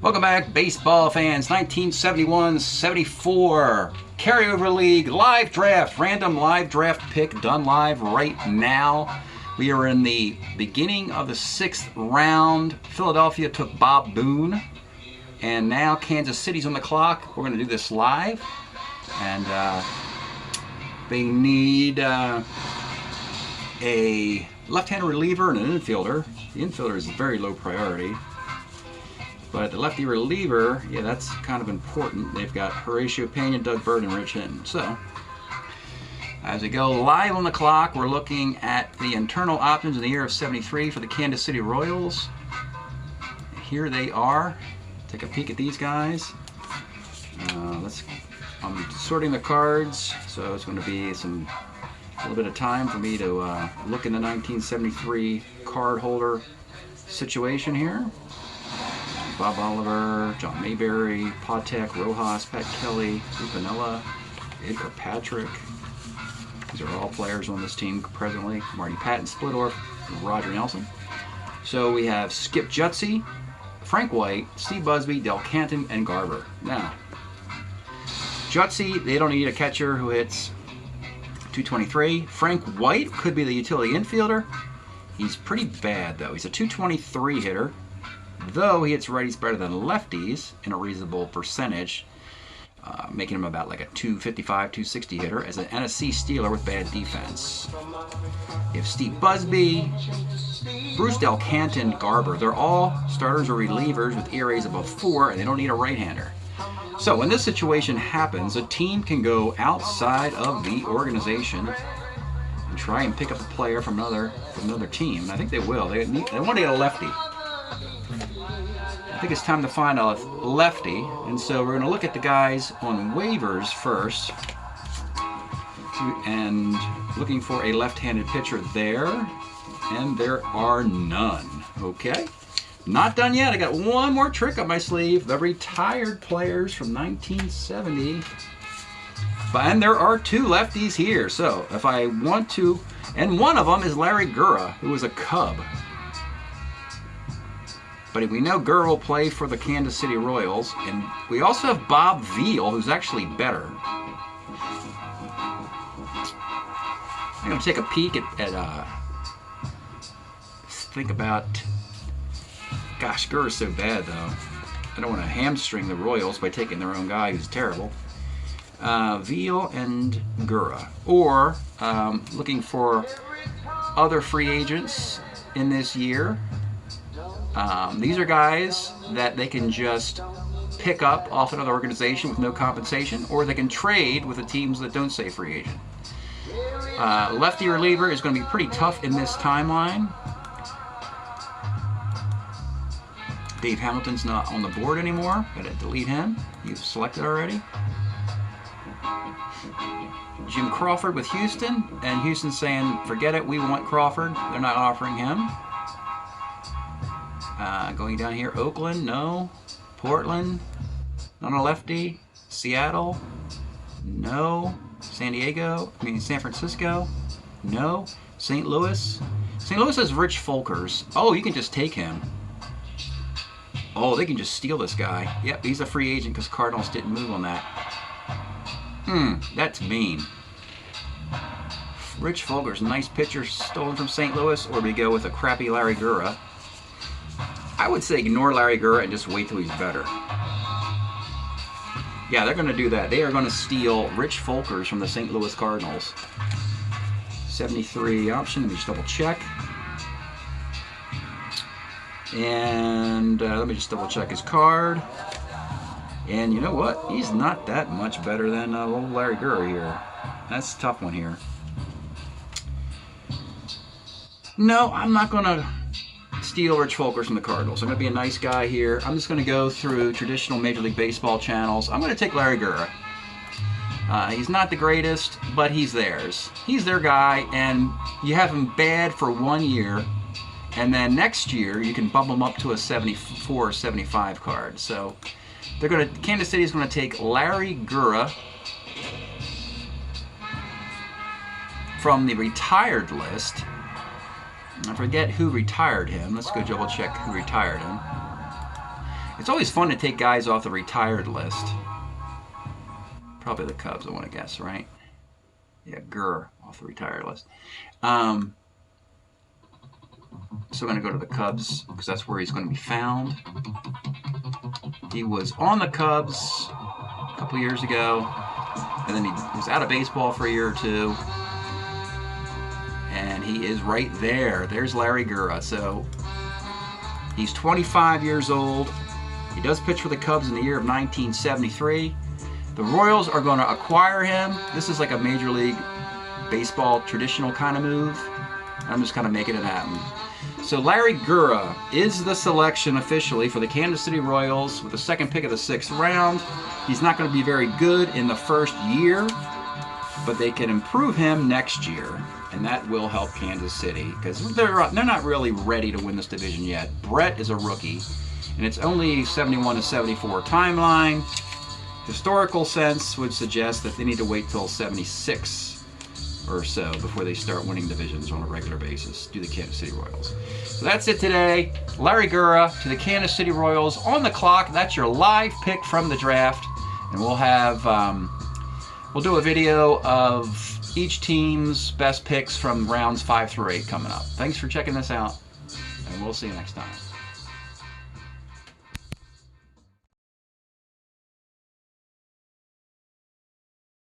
Welcome back, baseball fans. 1971-74 Carryover League live draft, random live draft pick done live right now. We are in the beginning of the 6th round. Philadelphia took Bob Boone, and now Kansas City's on the clock. We're going to do this live, and they need a left-handed reliever and an infielder. The infielder is very low priority. But the lefty reliever, yeah, that's kind of important. They've got Horatio Pena, Doug Bird, and Rich Hinton. So, as we go live on the clock, we're looking at the internal options in the year of 73 for the Kansas City Royals. Here they are. Take a peek at these guys. I'm sorting the cards, so it's going to be a little bit of time for me to look in the 1973 card holder situation here. Bob Oliver, John Mayberry, Patek, Rojas, Pat Kelly, Lupinella, Edgar Patrick. These are all players on this team presently. Marty Patton, Splittorff, Roger Nelson. So we have Skip Jutzy, Frank White, Steve Busby, Del Canton, and Garver. Now, Jutzy, they don't need a catcher who hits 223. Frank White could be the utility infielder. He's pretty bad, though. He's a 223 hitter. Though he hits righties better than lefties in a reasonable percentage, making him about like a 255, 260 hitter, and a C stealer with bad defense. You have Steve Busby, Bruce Del Canton, Garber. They're all starters or relievers with ERAs above 4, and they don't need a right-hander. So when this situation happens, a team can go outside of the organization and try and pick up a player from another team. And I think they will. They want to get a lefty. I think it's time to find a lefty, and so we're going to look at the guys on waivers first, and looking for a left-handed pitcher there, and there are none. Okay, not done yet. I got one more trick up my sleeve: the retired players from 1970. And there are 2 lefties here, so if I want to, and one of them is Larry Gura, who was a Cub. But we know Gurr will play for the Kansas City Royals, and we also have Bob Veal, who's actually better. I'm going to take a peek at think about, gosh, Gurr is so bad, though. I don't want to hamstring the Royals by taking their own guy who's terrible. Veal and Gurr. Or looking for other free agents in this year. These are guys that they can just pick up off another organization with no compensation, or they can trade with the teams that don't say free agent. Lefty reliever is going to be pretty tough in this timeline. Dave Hamilton's not on the board anymore. Got to delete him. You've selected already. Jim Crawford with Houston, and Houston's saying, forget it, we want Crawford. They're not offering him. Going down here, Oakland, no. Portland, not a lefty. Seattle, no. San Francisco, no. St. Louis. St. Louis has Rich Folkers. Oh, you can just take him. Oh, they can just steal this guy. Yep, he's a free agent because Cardinals didn't move on that. That's mean. Rich Folkers, nice pitcher, stolen from St. Louis, or we go with a crappy Larry Gura. I would say ignore Larry Gura and just wait till he's better. Yeah, they're going to do that. They are going to steal Rich Folkers from the St. Louis Cardinals. 73 option. Let me just double check. And let me just double check his card. And you know what? He's not that much better than old Larry Gura here. That's a tough one here. No, I'm not going to steal Rich Folkers from the Cardinals. I'm going to be a nice guy here. I'm just going to go through traditional Major League Baseball channels. I'm going to take Larry Gura. He's not the greatest, but he's theirs. He's their guy, and you have him bad for 1 year, and then next year you can bump him up to a 74 or 75 card. So Kansas City is going to take Larry Gura from the retired list. I forget who retired him. Let's go double check who retired him. It's always fun to take guys off the retired list. Probably the Cubs, I want to guess, right? Yeah, Gurr off the retired list. So I'm going to go to the Cubs because that's where he's going to be found. He was on the Cubs a couple years ago, and then he was out of baseball for a year or two. And he is right there. There's Larry Gurr. So he's 25 years old. He does pitch for the Cubs in the year of 1973. The Royals are going to acquire him. This is like a Major League Baseball traditional kind of move. I'm just kind of making it happen. So Larry Gurr is the selection officially for the Kansas City Royals with the second pick of the 6th round. He's not going to be very good in the first year, but they can improve him next year, and that will help Kansas City because they're not really ready to win this division yet. Brett is a rookie, and it's only 71 to 74 timeline. Historical sense would suggest that they need to wait till 76 or so before they start winning divisions on a regular basis. Do the Kansas City Royals. So that's it today. Larry Gurr to the Kansas City Royals on the clock. That's your live pick from the draft, and we'll have we'll do a video of each team's best picks from rounds 5 through 8 coming up. Thanks for checking this out, and we'll see you next time.